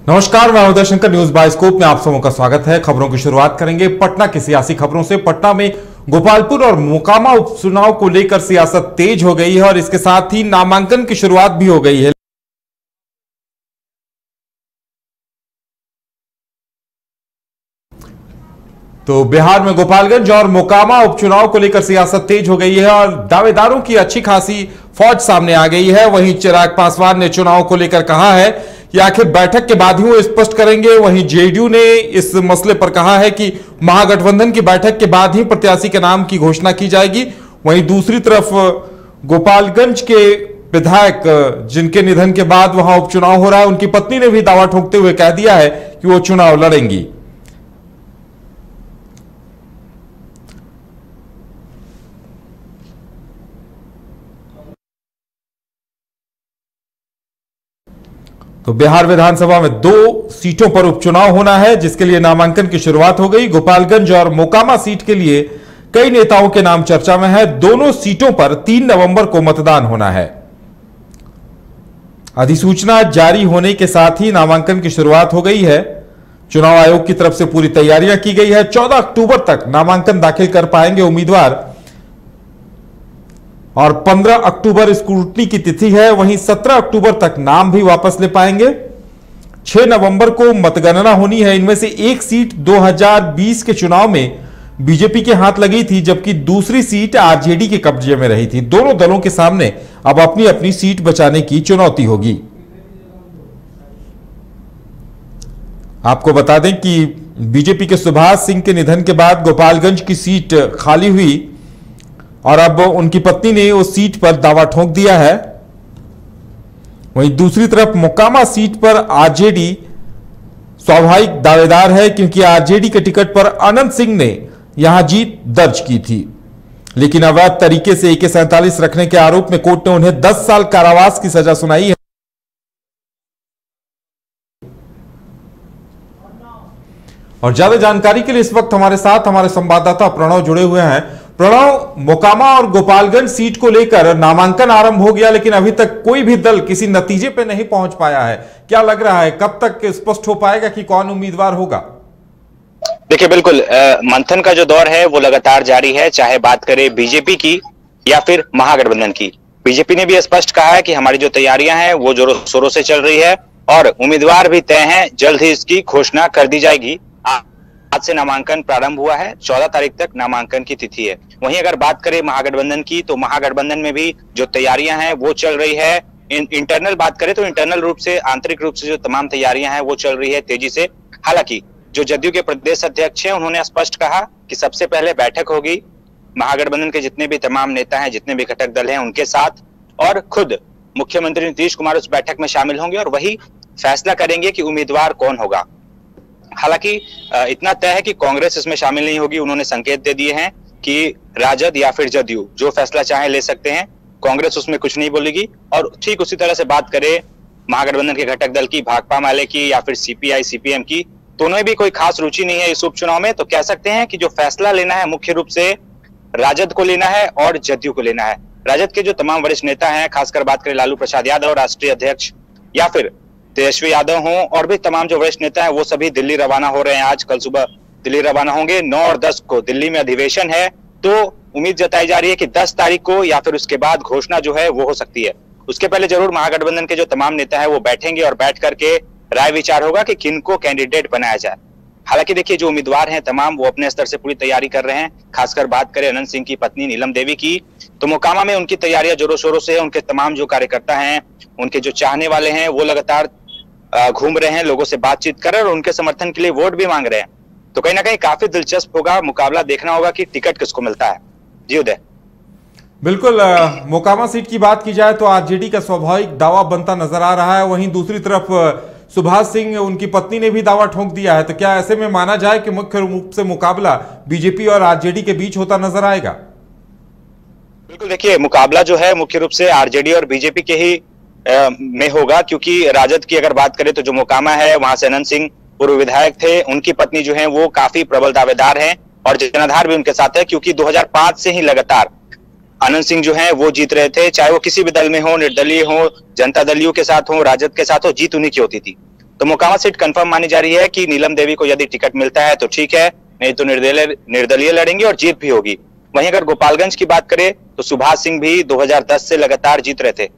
नमस्कार, मैं Uday Shankar. News bioscope में आप सबों का स्वागत है। खबरों की शुरुआत करेंगे पटना की सियासी खबरों से। पटना में गोपालपुर और मोकामा उपचुनाव को लेकर सियासत तेज हो गई है और इसके साथ ही नामांकन की शुरुआत भी हो गई है। तो बिहार में गोपालगंज और मोकामा उपचुनाव को लेकर सियासत तेज हो गई है और दावेदारों की अच्छी खासी फौज सामने आ गई है। वहीं चिराग पासवान ने चुनाव को लेकर कहा है कि आखिर बैठक के बाद ही वो स्पष्ट करेंगे। वहीं जेडीयू ने इस मसले पर कहा है कि महागठबंधन की बैठक के बाद ही प्रत्याशी के नाम की घोषणा की जाएगी। वहीं दूसरी तरफ गोपालगंज के विधायक जिनके निधन के बाद वहां उपचुनाव हो रहा है, उनकी पत्नी ने भी दावा ठोकते हुए कह दिया है कि वो चुनाव लड़ेंगी। तो बिहार विधानसभा में 2 सीटों पर उपचुनाव होना है, जिसके लिए नामांकन की शुरुआत हो गई। गोपालगंज और मोकामा सीट के लिए कई नेताओं के नाम चर्चा में है। दोनों सीटों पर 3 नवंबर को मतदान होना है। अधिसूचना जारी होने के साथ ही नामांकन की शुरुआत हो गई है। चुनाव आयोग की तरफ से पूरी तैयारियां की गई है। 14 अक्टूबर तक नामांकन दाखिल कर पाएंगे उम्मीदवार और 15 अक्टूबर स्क्रूटनी की तिथि है। वहीं 17 अक्टूबर तक नाम भी वापस ले पाएंगे। 6 नवंबर को मतगणना होनी है। इनमें से एक सीट 2020 के चुनाव में बीजेपी के हाथ लगी थी, जबकि दूसरी सीट आरजेडी के कब्जे में रही थी। दोनों दलों के सामने अब अपनी अपनी सीट बचाने की चुनौती होगी। आपको बता दें कि बीजेपी के सुभाष सिंह के निधन के बाद गोपालगंज की सीट खाली हुई और अब उनकी पत्नी ने उस सीट पर दावा ठोक दिया है। वहीं दूसरी तरफ मोकामा सीट पर आरजेडी स्वाभाविक दावेदार है, क्योंकि आरजेडी के टिकट पर अनंत सिंह ने यहां जीत दर्ज की थी, लेकिन अवैध तरीके से AK-47 रखने के आरोप में कोर्ट ने उन्हें 10 साल कारावास की सजा सुनाई है। और ज्यादा जानकारी के लिए इस वक्त हमारे साथ हमारे संवाददाता प्रणव जुड़े हुए हैं। प्रणव, मोकामा और गोपालगंज सीट को लेकर नामांकन आरंभ हो गया, लेकिन अभी तक कोई भी दल किसी नतीजे पे नहीं पहुंच पाया है। क्या लग रहा है, कब तक स्पष्ट हो पाएगा कि कौन उम्मीदवार होगा? देखिए, बिल्कुल मंथन का जो दौर है वो लगातार जारी है, चाहे बात करें बीजेपी की या फिर महागठबंधन की। बीजेपी ने भी स्पष्ट कहा है कि हमारी जो तैयारियां हैं वो जोरों शोरों से चल रही है और उम्मीदवार भी तय हैं। जल्द ही इसकी घोषणा कर दी जाएगी। आज से नामांकन प्रारंभ हुआ है। 14 तारीख तक नामांकन की तिथि है। वहीं अगर बात करें महागठबंधन की, तो महागठबंधन में भी जो तैयारियां हैं वो चल रही है। इंटरनल बात करें तो इंटरनल रूप से, आंतरिक रूप से जो तमाम तैयारियां हैं वो चल रही है तेजी से। हालांकि जो जदयू के प्रदेश अध्यक्ष हैं, उन्होंने स्पष्ट कहा कि सबसे पहले बैठक होगी महागठबंधन के जितने भी तमाम नेता हैं, जितने भी घटक दल हैं उनके साथ, और खुद मुख्यमंत्री नीतीश कुमार उस बैठक में शामिल होंगे और वही फैसला करेंगे कि उम्मीदवार कौन होगा। हालांकि इतना तय है कि कांग्रेस इसमें शामिल नहीं होगी। उन्होंने संकेत दे दिए हैं कि राजद या फिर जदयू जो फैसला चाहे ले सकते हैं, कांग्रेस उसमें कुछ नहीं बोलेगी। और ठीक उसी तरह से बात करें महागठबंधन के घटक दल की, भाकपा माले की या फिर CPI CPM की, तो उन्हें भी कोई खास रुचि नहीं है इस उपचुनाव में। तो कह सकते हैं कि जो फैसला लेना है मुख्य रूप से राजद को लेना है और जदयू को लेना है। राजद के जो तमाम वरिष्ठ नेता हैं, खासकर बात करें लालू प्रसाद यादव राष्ट्रीय अध्यक्ष, या फिर तेजस्वी यादव हों, और भी तमाम जो वरिष्ठ नेता हैं वो सभी दिल्ली रवाना हो रहे हैं। आज कल सुबह दिल्ली रवाना होंगे। 9 और 10 को दिल्ली में अधिवेशन है, तो उम्मीद जताई जा रही है कि 10 तारीख को या फिर उसके बाद घोषणा जो है वो हो सकती है। उसके पहले जरूर महागठबंधन के जो तमाम नेता हैं वो बैठेंगे और बैठ करके राय विचार होगा कि किनको कैंडिडेट बनाया जाए। हालांकि देखिए, जो उम्मीदवार हैं तमाम वो अपने स्तर से पूरी तैयारी कर रहे हैं। खासकर बात करें अनंत सिंह की पत्नी नीलम देवी की, तो मोकामा में उनकी तैयारियां जोरों शोरों से है। उनके तमाम जो कार्यकर्ता हैं, उनके जो चाहने वाले हैं, वो लगातार घूम रहे हैं, लोगों से बातचीत कर रहे हैं और उनके समर्थन के लिए वोट भी मांग रहे हैं। तो कहीं ना कहीं काफी दिलचस्प होगा मुकाबला। देखना होगा कि टिकट किसको मिलता है। जी उदय। बिल्कुल, मोकामा सीट की बात की जाए तो आरजेडी का स्वाभाविक दावा बनता नजर आ रहा है। वहीं दूसरी तरफ सुभाष सिंह, उनकी पत्नी ने भी दावा ठोक दिया है। तो क्या ऐसे में माना जाए कि मुख्य रूप से मुकाबला बीजेपी और आरजेडी के बीच होता नजर आएगा? बिल्कुल, देखिए मुकाबला जो है मुख्य रूप से आरजेडी और बीजेपी के ही में होगा, क्योंकि राजद की अगर बात करें तो जो मोकामा है वहां से अनंत सिंह पूर्व विधायक थे। उनकी पत्नी जो है वो काफी प्रबल दावेदार है और जनाधार भी उनके साथ है, क्योंकि 2005 से ही लगातार अनंत सिंह जो है वो जीत रहे थे। चाहे वो किसी भी दल में हो, निर्दलीय हो, जनता दलियों के साथ हो, राजद के साथ हो, जीत उन्हीं की होती थी। तो मोकामा सीट कंफर्म मानी जा रही है कि नीलम देवी को यदि टिकट मिलता है तो ठीक है, नहीं तो निर्दलीय लड़ेंगे और जीत भी होगी। वहीं अगर गोपालगंज की बात करें तो सुभाष सिंह भी 2010 से लगातार जीत रहे थे,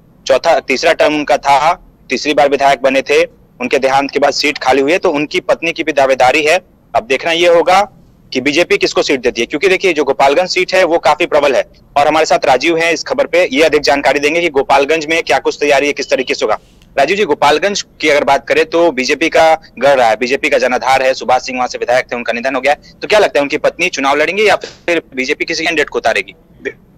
तीसरा टर्म उनका था, तीसरी बार विधायक बने थे। उनके देहांत के बाद सीट खाली हुई है, तो उनकी पत्नी की भी दावेदारी है। अब देखना यह होगा कि बीजेपी किसको सीट देती है, क्योंकि देखिए जो गोपालगंज सीट है वो काफी प्रबल है। और हमारे साथ राजीव हैं इस खबर पे, ये अधिक जानकारी देंगे कि गोपालगंज में क्या कुछ तैयारी है, किस तरीके से होगा। राजीव जी, गोपालगंज की अगर बात करें तो बीजेपी का गढ़ रहा है, बीजेपी का जनाधार है। सुभाष सिंह वहां से विधायक थे, उनका निधन हो गया, तो क्या लगता है उनकी पत्नी चुनाव लड़ेंगे या फिर बीजेपी किसी कैंडिडेट को उतारेगी?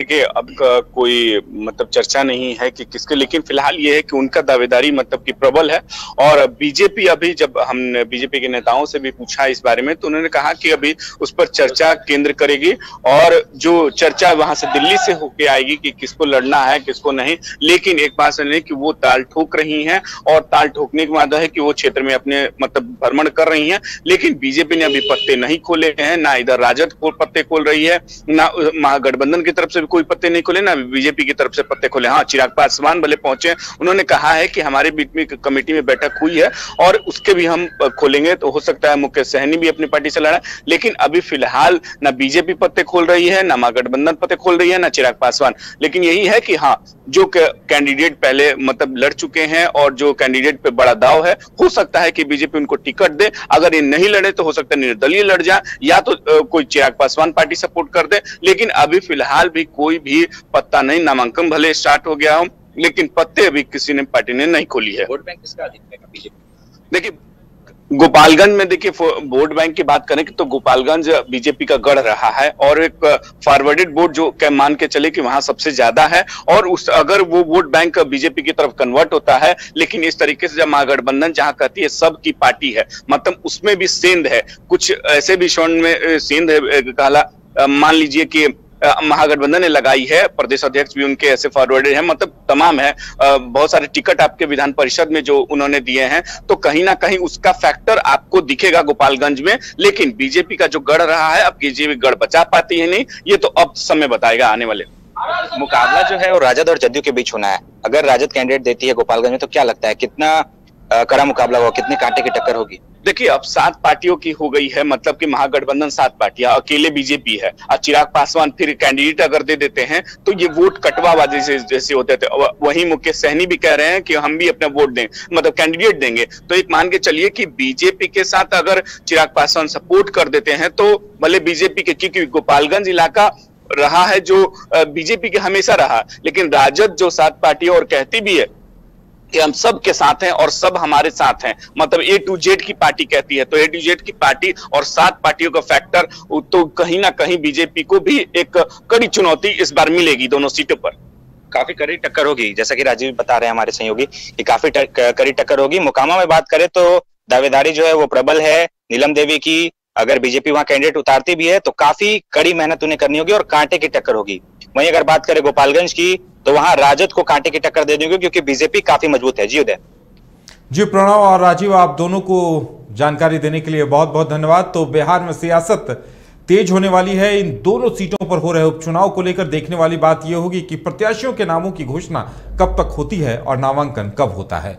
देखिए, अब कोई मतलब चर्चा नहीं है कि किसके, लेकिन फिलहाल ये है कि उनका दावेदारी मतलब कि प्रबल है। और बीजेपी, अभी जब हमने बीजेपी के नेताओं से भी पूछा इस बारे में, तो उन्होंने कहा कि अभी उस पर चर्चा केंद्र करेगी और जो चर्चा वहां से दिल्ली से होके आएगी कि किसको लड़ना है किसको नहीं। लेकिन एक बात सुन कि वो ताल ठोक रही हैं, और ताल ठोकने के बाद है कि वो क्षेत्र में अपने मतलब भ्रमण कर रही हैं। लेकिन बीजेपी ने अभी पत्ते नहीं खोले हैं, ना इधर राजद को पत्ते खोल रही है, ना महागठबंधन की तरफ से कोई पत्ते नहीं खोले, ना बीजेपी की तरफ से पत्ते खोले। हाँ, चिराग पासवान भले पहुंचे, उन्होंने कहा है कि हमारे बीच में कमेटी में बैठक हुई है और उसके भी हम खोलेंगे, तो हो सकता है मुकेश सहनी भी अपनी पार्टी से लड़ा। लेकिन अभी फिलहाल ना बीजेपी पत्ते खोल रही है, ना महागठबंधन पत्ते खोल रही है, ना चिराग पासवान। लेकिन यही है कि हाँ, जो कैंडिडेट पहले मतलब लड़ चुके हैं और जो कैंडिडेट पे बड़ा दाव है, हो सकता है कि बीजेपी उनको टिकट दे। अगर ये नहीं लड़े तो हो सकता है निर्दलीय लड़ जाए, या तो कोई चिराग पासवान पार्टी सपोर्ट कर दे। लेकिन अभी फिलहाल भी कोई भी पत्ता नहीं, नामांकन भले स्टार्ट हो गया हो, लेकिन पत्ते अभी किसी ने पार्टी ने नहीं खोली है। वोट बैंक किसका अधिक रहेगा बीजेपी? देखिए, गोपालगंज में देखिए वोट बैंक की बात करें तो गोपालगंज बीजेपी का गढ़ रहा है, और एक फॉरवर्डेड वोट जो मान के चले कि वहां सबसे ज्यादा है। और उस अगर वो वोट बैंक बीजेपी की तरफ कन्वर्ट होता है, लेकिन इस तरीके से जब महागठबंधन जहां कहती है सबकी पार्टी है, मतलब उसमें भी सेंध है, कुछ ऐसे भी स्वर्ण में सेंध है काला। मान लीजिए कि महागठबंधन ने लगाई है, प्रदेश अध्यक्ष भी उनके ऐसे फॉरवर्डेड हैं, मतलब तमाम है। बहुत सारे टिकट आपके विधान परिषद में जो उन्होंने दिए हैं, तो कहीं ना कहीं उसका फैक्टर आपको दिखेगा गोपालगंज में। लेकिन बीजेपी का जो गढ़ रहा है, अब बीजेपी गढ़ बचा पाती है नहीं, ये तो अब समय बताएगा आने वाले। मुकाबला जो है वो राजद और जदयू के बीच होना है। अगर राजद कैंडिडेट देती है गोपालगंज में, तो क्या लगता है कितना कड़ा मुकाबला होगा, कितने कांटे की टक्कर होगी? देखिए, अब 7 पार्टियों की हो गई है, मतलब कि महागठबंधन 7 पार्टियां, अकेले बीजेपी है, और चिराग पासवान फिर कैंडिडेट अगर दे देते हैं तो ये वोट कटवाबाजी से जैसे होते थे। वहीं मुकेश सहनी भी कह रहे हैं कि हम भी अपना वोट दें, मतलब कैंडिडेट देंगे। तो एक मान के चलिए कि बीजेपी के साथ अगर चिराग पासवान सपोर्ट कर देते हैं तो भले बीजेपी के, क्योंकि गोपालगंज इलाका रहा है जो बीजेपी के हमेशा रहा, लेकिन राजद जो 7 पार्टियां और कहती भी है कि हम सब के साथ हैं और सब हमारे साथ हैं, मतलब A to Z की पार्टी कहती है, तो A to Z की पार्टी और 7 पार्टियों का फैक्टर, तो कहीं ना कहीं बीजेपी को भी एक कड़ी चुनौती इस बार मिलेगी दोनों सीटों पर। काफी कड़ी टक्कर होगी, जैसा कि राजीव बता रहे हैं हमारे सहयोगी कि काफी कड़ी टक्कर होगी। मोकामा में बात करें तो दावेदारी जो है वो प्रबल है नीलम देवी की। अगर बीजेपी वहां कैंडिडेट उतारती भी है तो काफी कड़ी मेहनत उन्हें करनी होगी और कांटे की टक्कर होगी। वहीं अगर बात करें गोपालगंज की, तो वहां राजद को कांटे की टक्कर दे देंगे, क्योंकि बीजेपी काफी मजबूत है। जी उदय। जी प्रणव और राजीव, आप दोनों को जानकारी देने के लिए बहुत बहुत धन्यवाद। तो बिहार में सियासत तेज होने वाली है। इन दोनों सीटों पर हो रहे उपचुनाव को लेकर देखने वाली बात यह होगी कि प्रत्याशियों के नामों की घोषणा कब तक होती है और नामांकन कब होता है।